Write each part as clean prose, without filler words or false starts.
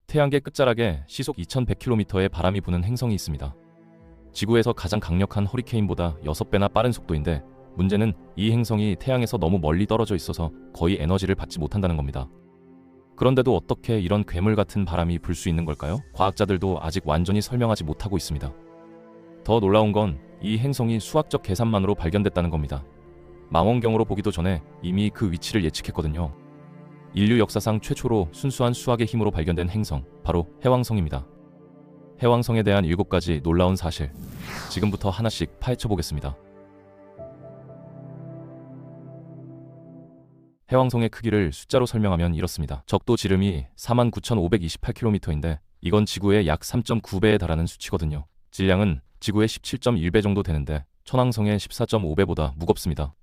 태양계 끝자락에 시속 2100km의 바람이 부는 행성이 있습니다. 지구에서 가장 강력한 허리케인보다 6배나 빠른 속도인데 문제는 이 행성이 태양에서 너무 멀리 떨어져 있어서 거의 에너지를 받지 못한다는 겁니다. 그런데도 어떻게 이런 괴물 같은 바람이 불 수 있는 걸까요? 과학자들도 아직 완전히 설명하지 못하고 있습니다. 더 놀라운 건 이 행성이 수학적 계산만으로 발견됐다는 겁니다. 망원경으로 보기도 전에 이미 그 위치를 예측했거든요. 인류 역사상 최초로 순수한 수학의 힘으로 발견된 행성, 바로 해왕성입니다. 해왕성에 대한 7가지 놀라운 사실, 지금부터 하나씩 파헤쳐 보겠습니다. 해왕성의 크기를 숫자로 설명하면 이렇습니다. 적도 지름이 49,528km인데 이건 지구의 약 3.9배에 달하는 수치거든요. 질량은 지구의 17.1배 정도 되는데 천왕성의 14.5배보다 무겁습니다.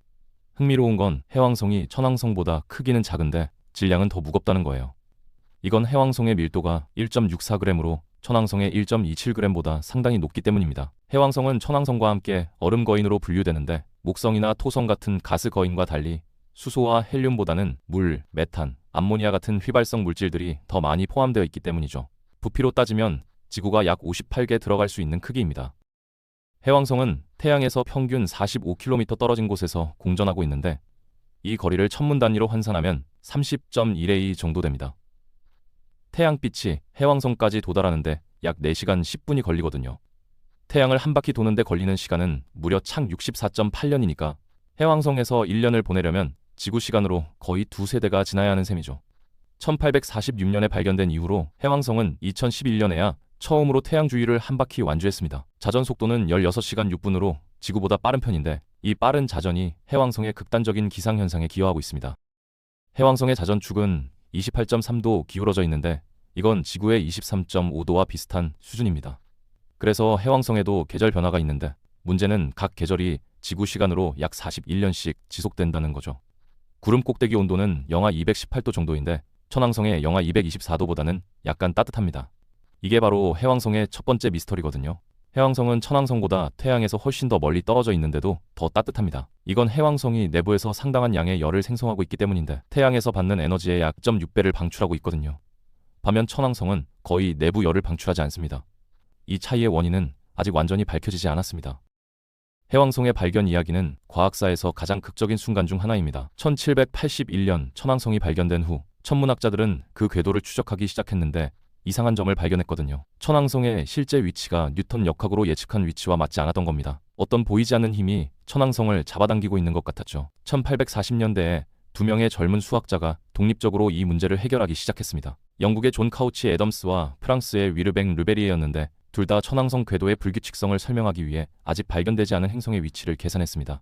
흥미로운 건 해왕성이 천왕성보다 크기는 작은데 질량은 더 무겁다는 거예요. 이건 해왕성의 밀도가 1.64g으로 천왕성의 1.27g보다 상당히 높기 때문입니다. 해왕성은 천왕성과 함께 얼음 거인으로 분류되는데 목성이나 토성 같은 가스 거인과 달리 수소와 헬륨보다는 물, 메탄, 암모니아 같은 휘발성 물질들이 더 많이 포함되어 있기 때문이죠. 부피로 따지면 지구가 약 58개 들어갈 수 있는 크기입니다. 해왕성은 태양에서 평균 45km 떨어진 곳에서 공전하고 있는데 이 거리를 천문 단위로 환산하면 30.1A 정도 됩니다. 태양빛이 해왕성까지 도달하는데 약 4시간 10분이 걸리거든요. 태양을 한 바퀴 도는데 걸리는 시간은 무려 창 64.8년이니까 해왕성에서 1년을 보내려면 지구 시간으로 거의 2세대가 지나야 하는 셈이죠. 1846년에 발견된 이후로 해왕성은 2011년에야 처음으로 태양 주위를 한 바퀴 완주했습니다. 자전 속도는 16시간 6분으로 지구보다 빠른 편인데 이 빠른 자전이 해왕성의 극단적인 기상현상에 기여하고 있습니다. 해왕성의 자전축은 28.3도 기울어져 있는데 이건 지구의 23.5도와 비슷한 수준입니다. 그래서 해왕성에도 계절 변화가 있는데 문제는 각 계절이 지구 시간으로 약 41년씩 지속된다는 거죠. 구름 꼭대기 온도는 영하 218도 정도인데 천왕성의 영하 224도보다는 약간 따뜻합니다. 이게 바로 해왕성의 첫 번째 미스터리거든요. 해왕성은 천왕성보다 태양에서 훨씬 더 멀리 떨어져 있는데도 더 따뜻합니다. 이건 해왕성이 내부에서 상당한 양의 열을 생성하고 있기 때문인데 태양에서 받는 에너지의 약 0.6배를 방출하고 있거든요. 반면 천왕성은 거의 내부 열을 방출하지 않습니다. 이 차이의 원인은 아직 완전히 밝혀지지 않았습니다. 해왕성의 발견 이야기는 과학사에서 가장 극적인 순간 중 하나입니다. 1781년 천왕성이 발견된 후 천문학자들은 그 궤도를 추적하기 시작했는데 이상한 점을 발견했거든요. 천왕성의 실제 위치가 뉴턴 역학으로 예측한 위치와 맞지 않았던 겁니다. 어떤 보이지 않는 힘이 천왕성을 잡아당기고 있는 것 같았죠. 1840년대에 2명의 젊은 수학자가 독립적으로 이 문제를 해결하기 시작했습니다. 영국의 존 카우치 애덤스와 프랑스의 위르뱅 르베리에였는데 둘 다 천왕성 궤도의 불규칙성을 설명하기 위해 아직 발견되지 않은 행성의 위치를 계산했습니다.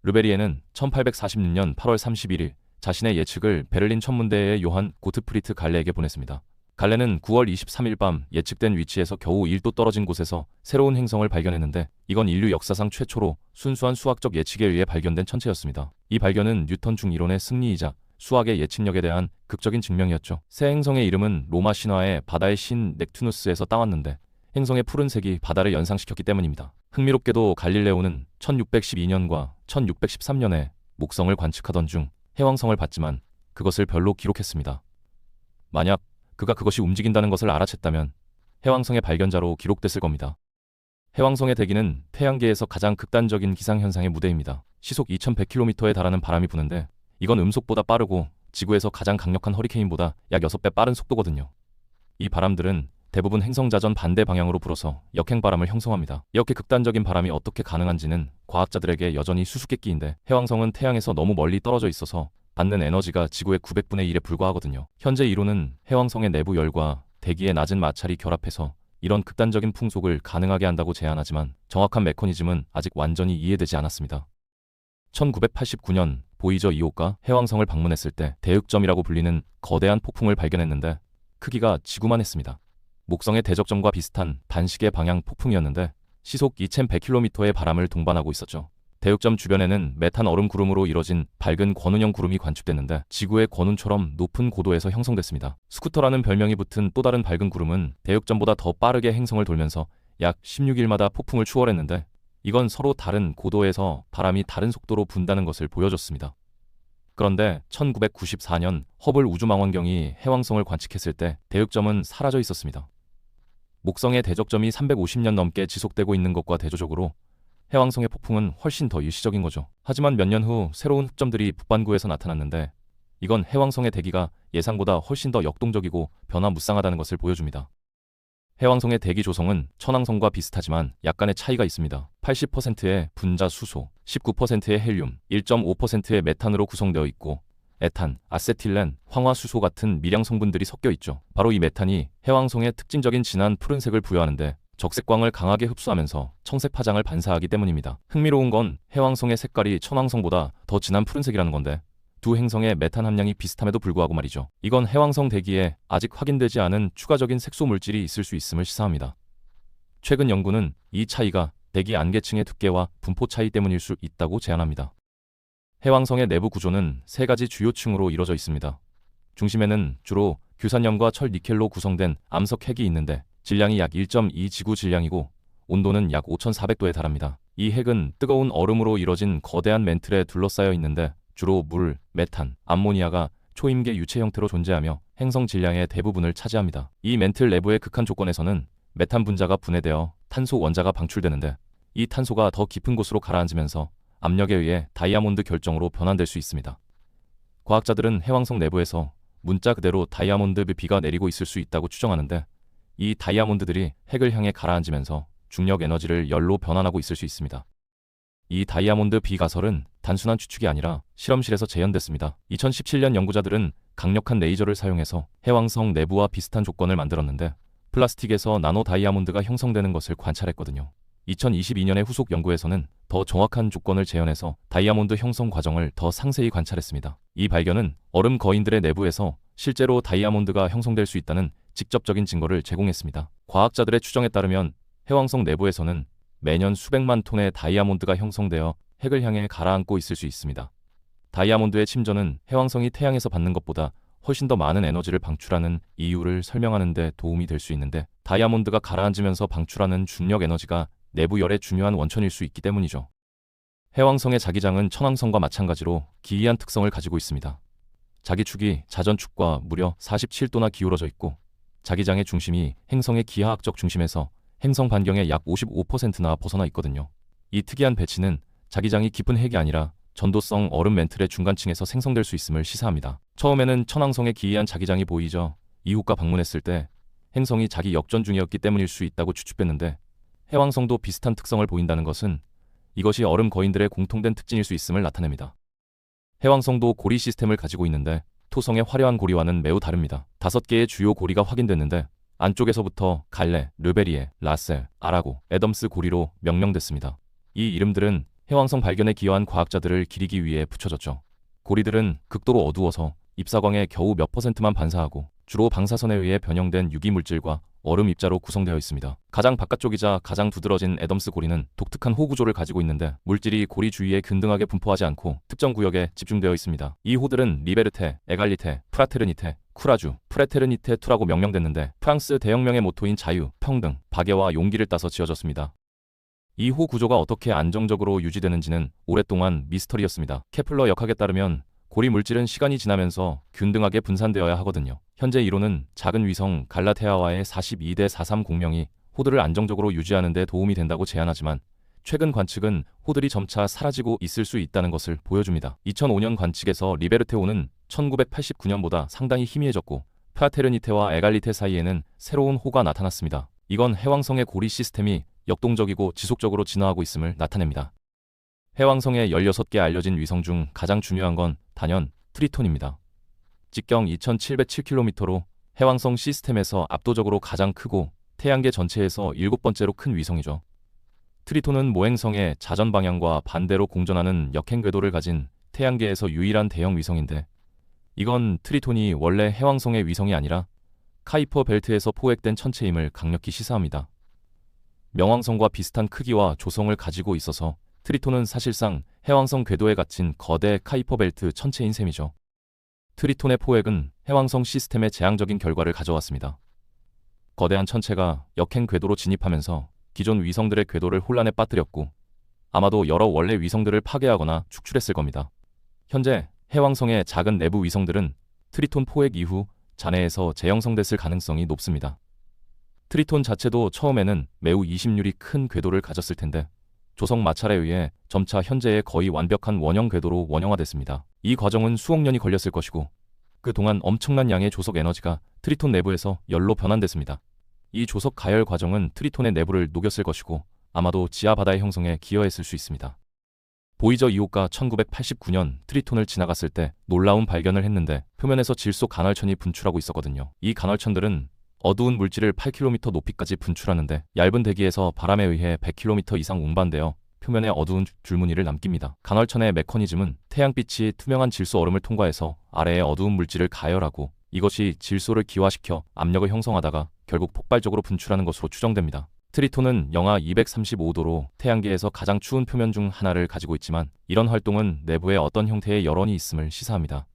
르베리에는 1846년 8월 31일 자신의 예측을 베를린 천문대의 요한 고트프리트 갈레에게 보냈습니다. 갈레는 9월 23일 밤 예측된 위치에서 겨우 1도 떨어진 곳에서 새로운 행성을 발견했는데 이건 인류 역사상 최초로 순수한 수학적 예측에 의해 발견된 천체였습니다. 이 발견은 뉴턴 중이론의 승리이자 수학의 예측력에 대한 극적인 증명이었죠. 새 행성의 이름은 로마 신화의 바다의 신 넵투누스에서 따왔는데 행성의 푸른색이 바다를 연상시켰기 때문입니다. 흥미롭게도 갈릴레오는 1612년과 1613년에 목성을 관측하던 중 해왕성을 봤지만 그것을 별로 기록했습니다. 만약 그가 그것이 움직인다는 것을 알아챘다면 해왕성의 발견자로 기록됐을 겁니다. 해왕성의 대기는 태양계에서 가장 극단적인 기상현상의 무대입니다. 시속 2100km에 달하는 바람이 부는데 이건 음속보다 빠르고 지구에서 가장 강력한 허리케인보다 약 6배 빠른 속도거든요. 이 바람들은 대부분 행성자전 반대 방향으로 불어서 역행바람을 형성합니다. 이렇게 극단적인 바람이 어떻게 가능한지는 과학자들에게 여전히 수수께끼인데 해왕성은 태양에서 너무 멀리 떨어져 있어서 받는 에너지가 지구의 900분의 1에 불과하거든요. 현재 이론은 해왕성의 내부 열과 대기의 낮은 마찰이 결합해서 이런 극단적인 풍속을 가능하게 한다고 제안하지만 정확한 메커니즘은 아직 완전히 이해되지 않았습니다. 1989년 보이저 2호가 해왕성을 방문했을 때 대흑점이라고 불리는 거대한 폭풍을 발견했는데 크기가 지구만 했습니다. 목성의 대적점과 비슷한 단식의 방향 폭풍이었는데 시속 2100km의 바람을 동반하고 있었죠. 대흑점 주변에는 메탄 얼음 구름으로 이뤄진 밝은 권운형 구름이 관측됐는데 지구의 권운처럼 높은 고도에서 형성됐습니다. 스쿠터라는 별명이 붙은 또 다른 밝은 구름은 대흑점보다 더 빠르게 행성을 돌면서 약 16일마다 폭풍을 추월했는데 이건 서로 다른 고도에서 바람이 다른 속도로 분다는 것을 보여줬습니다. 그런데 1994년 허블 우주망원경이 해왕성을 관측했을 때 대흑점은 사라져 있었습니다. 목성의 대적점이 350년 넘게 지속되고 있는 것과 대조적으로 해왕성의 폭풍은 훨씬 더 일시적인 거죠. 하지만 몇 년 후 새로운 흑점들이 북반구에서 나타났는데 이건 해왕성의 대기가 예상보다 훨씬 더 역동적이고 변화무쌍하다는 것을 보여줍니다. 해왕성의 대기 조성은 천왕성과 비슷하지만 약간의 차이가 있습니다. 80%의 분자 수소, 19%의 헬륨, 1.5%의 메탄으로 구성되어 있고 에탄, 아세틸렌, 황화수소 같은 미량 성분들이 섞여 있죠. 바로 이 메탄이 해왕성의 특징적인 진한 푸른색을 부여하는데 적색광을 강하게 흡수하면서 청색 파장을 반사하기 때문입니다. 흥미로운 건 해왕성의 색깔이 천왕성보다 더 진한 푸른색이라는 건데 두 행성의 메탄 함량이 비슷함에도 불구하고 말이죠. 이건 해왕성 대기에 아직 확인되지 않은 추가적인 색소 물질이 있을 수 있음을 시사합니다. 최근 연구는 이 차이가 대기 안개층의 두께와 분포 차이 때문일 수 있다고 제안합니다. 해왕성의 내부 구조는 세 가지 주요 층으로 이루어져 있습니다. 중심에는 주로 규산염과 철, 니켈로 구성된 암석 핵이 있는데 질량이 약 1.2 지구 질량이고 온도는 약 5,400도에 달합니다. 이 핵은 뜨거운 얼음으로 이뤄진 거대한 맨틀에 둘러싸여 있는데 주로 물, 메탄, 암모니아가 초임계 유체 형태로 존재하며 행성 질량의 대부분을 차지합니다. 이 맨틀 내부의 극한 조건에서는 메탄 분자가 분해되어 탄소 원자가 방출되는데 이 탄소가 더 깊은 곳으로 가라앉으면서 압력에 의해 다이아몬드 결정으로 변환될 수 있습니다. 과학자들은 해왕성 내부에서 문자 그대로 다이아몬드 비가 내리고 있을 수 있다고 추정하는데 이 다이아몬드들이 핵을 향해 가라앉으면서 중력 에너지를 열로 변환하고 있을 수 있습니다. 이 다이아몬드 비 가설은 단순한 추측이 아니라 실험실에서 재현됐습니다. 2017년 연구자들은 강력한 레이저를 사용해서 해왕성 내부와 비슷한 조건을 만들었는데 플라스틱에서 나노 다이아몬드가 형성되는 것을 관찰했거든요. 2022년의 후속 연구에서는 더 정확한 조건을 재현해서 다이아몬드 형성 과정을 더 상세히 관찰했습니다. 이 발견은 얼음 거인들의 내부에서 실제로 다이아몬드가 형성될 수 있다는 직접적인 증거를 제공했습니다. 과학자들의 추정에 따르면 해왕성 내부에서는 매년 수백만 톤의 다이아몬드가 형성되어 핵을 향해 가라앉고 있을 수 있습니다. 다이아몬드의 침전은 해왕성이 태양에서 받는 것보다 훨씬 더 많은 에너지를 방출하는 이유를 설명하는 데 도움이 될 수 있는데 다이아몬드가 가라앉으면서 방출하는 중력 에너지가 내부 열의 중요한 원천일 수 있기 때문이죠. 해왕성의 자기장은 천왕성과 마찬가지로 기이한 특성을 가지고 있습니다. 자기축이 자전축과 무려 47도나 기울어져 있고 자기장의 중심이 행성의 기하학적 중심에서 행성 반경의 약 55%나 벗어나 있거든요. 이 특이한 배치는 자기장이 깊은 핵이 아니라 전도성 얼음 맨틀의 중간층에서 생성될 수 있음을 시사합니다. 처음에는 천왕성의 기이한 자기장이 보이죠. 이후과 방문했을 때 행성이 자기 역전 중이었기 때문일 수 있다고 추측했는데 해왕성도 비슷한 특성을 보인다는 것은 이것이 얼음 거인들의 공통된 특징일 수 있음을 나타냅니다. 해왕성도 고리 시스템을 가지고 있는데 토성의 화려한 고리와는 매우 다릅니다. 5개의 주요 고리가 확인됐는데 안쪽에서부터 갈레, 르베리에, 라셀, 아라고, 애덤스 고리로 명명됐습니다. 이 이름들은 해왕성 발견에 기여한 과학자들을 기리기 위해 붙여졌죠. 고리들은 극도로 어두워서 입사광의 겨우 몇 %만 반사하고 주로 방사선에 의해 변형된 유기물질과 얼음 입자로 구성되어 있습니다. 가장 바깥쪽이자 가장 두드러진 애덤스 고리는 독특한 호 구조를 가지고 있는데 물질이 고리 주위에 균등하게 분포하지 않고 특정 구역에 집중되어 있습니다. 이 호들은 리베르테, 에갈리테, 프라테르니테, 쿠라주, 프레테르니테2라고 명명됐는데 프랑스 대혁명의 모토인 자유, 평등, 박애와 용기를 따서 지어졌습니다. 이 호 구조가 어떻게 안정적으로 유지되는지는 오랫동안 미스터리였습니다. 케플러 역학에 따르면 고리 물질은 시간이 지나면서 균등하게 분산되어야 하거든요. 현재 이론은 작은 위성 갈라테아와의 42대43 공명이 호들을 안정적으로 유지하는 데 도움이 된다고 제안하지만 최근 관측은 호들이 점차 사라지고 있을 수 있다는 것을 보여줍니다. 2005년 관측에서 리베르테호는 1989년보다 상당히 희미해졌고 프라테르니테와 에갈리테 사이에는 새로운 호가 나타났습니다. 이건 해왕성의 고리 시스템이 역동적이고 지속적으로 진화하고 있음을 나타냅니다. 해왕성의 16개 알려진 위성 중 가장 중요한 건 단연 트리톤입니다. 직경 2707km로 해왕성 시스템에서 압도적으로 가장 크고 태양계 전체에서 7번째로 큰 위성이죠. 트리톤은 모행성의 자전 방향과 반대로 공전하는 역행 궤도를 가진 태양계에서 유일한 대형 위성인데 이건 트리톤이 원래 해왕성의 위성이 아니라 카이퍼 벨트에서 포획된 천체임을 강력히 시사합니다. 명왕성과 비슷한 크기와 조성을 가지고 있어서 트리톤은 사실상 해왕성 궤도에 갇힌 거대 카이퍼 벨트 천체인 셈이죠. 트리톤의 포획은 해왕성 시스템의 재앙적인 결과를 가져왔습니다. 거대한 천체가 역행 궤도로 진입하면서 기존 위성들의 궤도를 혼란에 빠뜨렸고 아마도 여러 원래 위성들을 파괴하거나 축출했을 겁니다. 현재 해왕성의 작은 내부 위성들은 트리톤 포획 이후 잔해에서 재형성됐을 가능성이 높습니다. 트리톤 자체도 처음에는 매우 이심률이 큰 궤도를 가졌을 텐데 조성 마찰에 의해 점차 현재의 거의 완벽한 원형 궤도로 원형화됐습니다. 이 과정은 수억 년이 걸렸을 것이고 그동안 엄청난 양의 조석 에너지가 트리톤 내부에서 열로 변환됐습니다. 이 조석 가열 과정은 트리톤의 내부를 녹였을 것이고 아마도 지하 바다의 형성에 기여했을 수 있습니다. 보이저 2호가 1989년 트리톤을 지나갔을 때 놀라운 발견을 했는데 표면에서 질소 간헐천이 분출하고 있었거든요. 이 간헐천들은 어두운 물질을 8km 높이까지 분출하는데 얇은 대기에서 바람에 의해 100km 이상 운반되어 표면에 어두운 줄무늬를 남깁니다. 간헐천의 메커니즘은 태양빛이 투명한 질소 얼음을 통과해서 아래의 어두운 물질을 가열하고 이것이 질소를 기화시켜 압력을 형성하다가 결국 폭발적으로 분출하는 것으로 추정됩니다. 트리톤은 영하 235도로 태양계에서 가장 추운 표면 중 하나를 가지고 있지만 이런 활동은 내부에 어떤 형태의 열원이 있음을 시사합니다.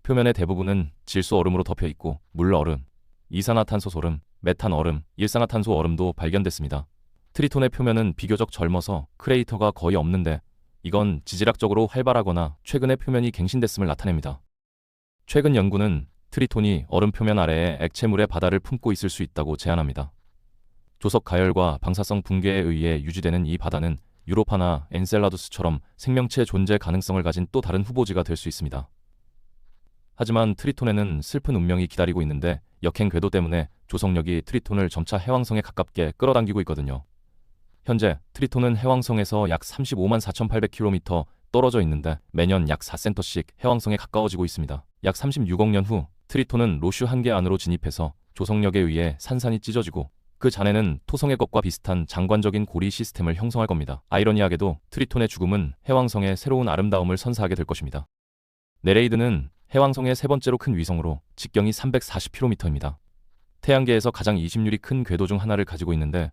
표면의 대부분은 질소 얼음으로 덮여 있고 물 얼음, 이산화탄소 소름, 메탄 얼음, 일산화탄소 얼음도 발견됐습니다. 트리톤의 표면은 비교적 젊어서 크레이터가 거의 없는데 이건 지질학적으로 활발하거나 최근에 표면이 갱신됐음을 나타냅니다. 최근 연구는 트리톤이 얼음 표면 아래에 액체물의 바다를 품고 있을 수 있다고 제안합니다. 조석 가열과 방사성 붕괴에 의해 유지되는 이 바다는 유로파나 엔셀라두스처럼 생명체 존재 가능성을 가진 또 다른 후보지가 될 수 있습니다. 하지만 트리톤에는 슬픈 운명이 기다리고 있는데 역행 궤도 때문에 조석력이 트리톤을 점차 해왕성에 가깝게 끌어당기고 있거든요. 현재 트리톤은 해왕성에서 약 35만 4,800km 떨어져 있는데 매년 약 4센터씩 해왕성에 가까워지고 있습니다. 약 36억 년 후 트리톤은 로슈 한계 안으로 진입해서 조석력에 의해 산산이 찢어지고 그 잔해는 토성의 것과 비슷한 장관적인 고리 시스템을 형성할 겁니다. 아이러니하게도 트리톤의 죽음은 해왕성의 새로운 아름다움을 선사하게 될 것입니다. 네레이드는 해왕성의 세 번째로 큰 위성으로 직경이 340km입니다. 태양계에서 가장 이심률이 큰 궤도 중 하나를 가지고 있는데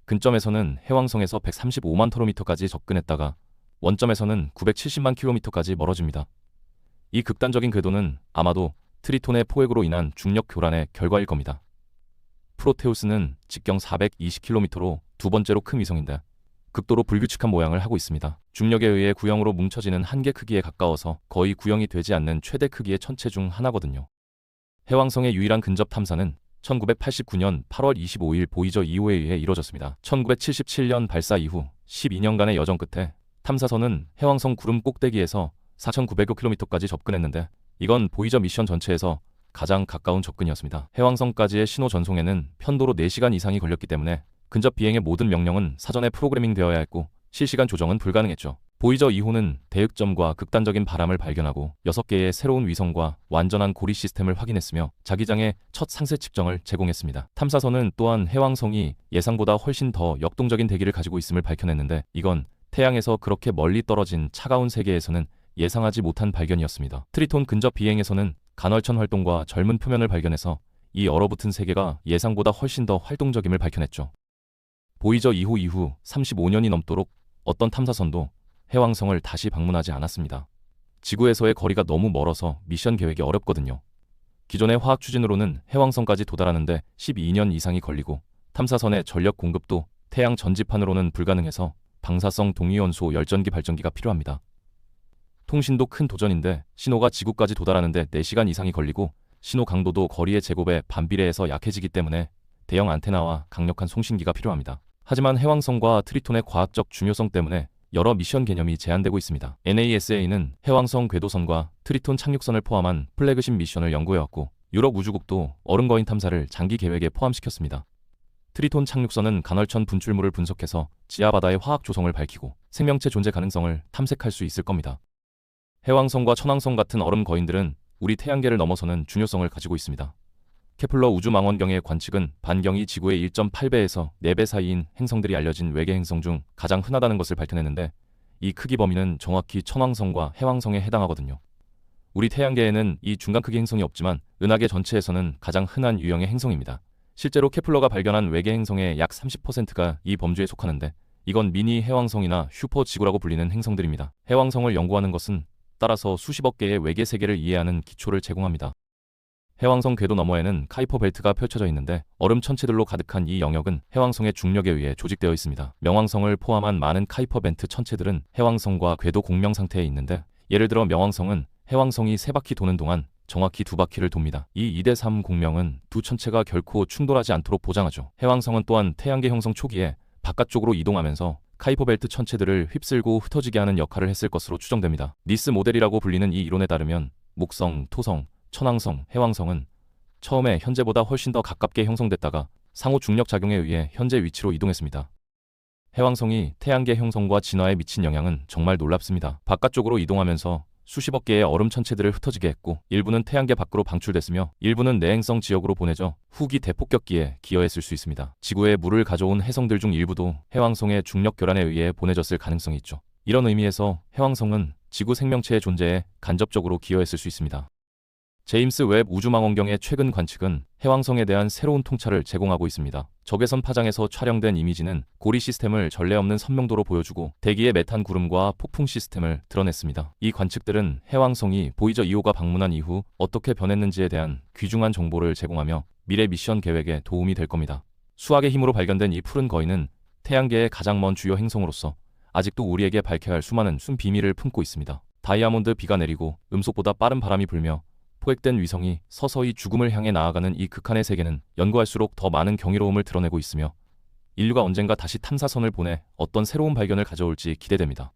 근점에서는 해왕성에서 135만 톨로미터까지 접근했다가 원점에서는 970만 킬로미터까지 멀어집니다. 이 극단적인 궤도는 아마도 트리톤의 포획으로 인한 중력 교란의 결과일 겁니다. 프로테우스는 직경 420km로 두 번째로 큰 위성인데 극도로 불규칙한 모양을 하고 있습니다. 중력에 의해 구형으로 뭉쳐지는 한계 크기에 가까워서 거의 구형이 되지 않는 최대 크기의 천체 중 하나거든요. 해왕성의 유일한 근접 탐사는 1989년 8월 25일 보이저 2호에 의해 이뤄졌습니다. 1977년 발사 이후 12년간의 여정 끝에 탐사선은 해왕성 구름 꼭대기에서 4,900km까지 접근했는데 이건 보이저 미션 전체에서 가장 가까운 접근이었습니다. 해왕성까지의 신호 전송에는 편도로 4시간 이상이 걸렸기 때문에 근접 비행의 모든 명령은 사전에 프로그래밍 되어야 했고 실시간 조정은 불가능했죠. 보이저 2호는 대흑점과 극단적인 바람을 발견하고 6개의 새로운 위성과 완전한 고리 시스템을 확인했으며 자기장의 첫 상세 측정을 제공했습니다. 탐사선은 또한 해왕성이 예상보다 훨씬 더 역동적인 대기를 가지고 있음을 밝혀냈는데 이건 태양에서 그렇게 멀리 떨어진 차가운 세계에서는 예상하지 못한 발견이었습니다. 트리톤 근접 비행에서는 간헐천 활동과 젊은 표면을 발견해서 이 얼어붙은 세계가 예상보다 훨씬 더 활동적임을 밝혀냈죠. 보이저 2호 이후 35년이 넘도록 어떤 탐사선도 해왕성을 다시 방문하지 않았습니다. 지구에서의 거리가 너무 멀어서 미션 계획이 어렵거든요. 기존의 화학 추진으로는 해왕성까지 도달하는데 12년 이상이 걸리고 탐사선의 전력 공급도 태양 전지판으로는 불가능해서 방사성 동위원소 열전기 발전기가 필요합니다. 통신도 큰 도전인데 신호가 지구까지 도달하는데 4시간 이상이 걸리고 신호 강도도 거리의 제곱에 반비례해서 약해지기 때문에 대형 안테나와 강력한 송신기가 필요합니다. 하지만 해왕성과 트리톤의 과학적 중요성 때문에 여러 미션 개념이 제한되고 있습니다. NASA는 해왕성 궤도선과 트리톤 착륙선을 포함한 플래그십 미션을 연구해왔고 유럽 우주국도 얼음 거인 탐사를 장기 계획에 포함시켰습니다. 트리톤 착륙선은 간헐천 분출물을 분석해서 지하 바다의 화학 조성을 밝히고 생명체 존재 가능성을 탐색할 수 있을 겁니다. 해왕성과 천왕성 같은 얼음 거인들은 우리 태양계를 넘어서는 중요성을 가지고 있습니다. 케플러 우주망원경의 관측은 반경이 지구의 1.8배에서 4배 사이인 행성들이 알려진 외계 행성 중 가장 흔하다는 것을 밝혀냈는데 이 크기 범위는 정확히 천왕성과 해왕성에 해당하거든요. 우리 태양계에는 이 중간 크기 행성이 없지만 은하계 전체에서는 가장 흔한 유형의 행성입니다. 실제로 케플러가 발견한 외계 행성의 약 30%가 이 범주에 속하는데 이건 미니 해왕성이나 슈퍼 지구라고 불리는 행성들입니다. 해왕성을 연구하는 것은 따라서 수십억 개의 외계 세계를 이해하는 기초를 제공합니다. 해왕성 궤도 너머에는 카이퍼 벨트가 펼쳐져 있는데 얼음 천체들로 가득한 이 영역은 해왕성의 중력에 의해 조직되어 있습니다. 명왕성을 포함한 많은 카이퍼 벨트 천체들은 해왕성과 궤도 공명 상태에 있는데 예를 들어 명왕성은 해왕성이 3바퀴 도는 동안 정확히 2바퀴를 돕니다. 이 2대3 공명은 두 천체가 결코 충돌하지 않도록 보장하죠. 해왕성은 또한 태양계 형성 초기에 바깥쪽으로 이동하면서 카이퍼 벨트 천체들을 휩쓸고 흩어지게 하는 역할을 했을 것으로 추정됩니다. 니스 모델이라고 불리는 이 이론에 따르면 목성, 토성, 천왕성, 해왕성은 처음에 현재보다 훨씬 더 가깝게 형성됐다가 상호 중력 작용에 의해 현재 위치로 이동했습니다. 해왕성이 태양계 형성과 진화에 미친 영향은 정말 놀랍습니다. 바깥쪽으로 이동하면서 수십억 개의 얼음 천체들을 흩어지게 했고, 일부는 태양계 밖으로 방출됐으며 일부는 내행성 지역으로 보내져 후기 대폭격기에 기여했을 수 있습니다. 지구에 물을 가져온 해성들 중 일부도 해왕성의 중력 교란에 의해 보내졌을 가능성이 있죠. 이런 의미에서 해왕성은 지구 생명체의 존재에 간접적으로 기여했을 수 있습니다. 제임스 웹 우주망원경의 최근 관측은 해왕성에 대한 새로운 통찰을 제공하고 있습니다. 적외선 파장에서 촬영된 이미지는 고리 시스템을 전례 없는 선명도로 보여주고 대기의 메탄 구름과 폭풍 시스템을 드러냈습니다. 이 관측들은 해왕성이 보이저 2호가 방문한 이후 어떻게 변했는지에 대한 귀중한 정보를 제공하며 미래 미션 계획에 도움이 될 겁니다. 수학의 힘으로 발견된 이 푸른 거인은 태양계의 가장 먼 주요 행성으로서 아직도 우리에게 밝혀야 할 수많은 순 비밀을 품고 있습니다. 다이아몬드 비가 내리고 음속보다 빠른 바람이 불며 포획된 위성이 서서히 죽음을 향해 나아가는 이 극한의 세계는 연구할수록 더 많은 경이로움을 드러내고 있으며 인류가 언젠가 다시 탐사선을 보내 어떤 새로운 발견을 가져올지 기대됩니다.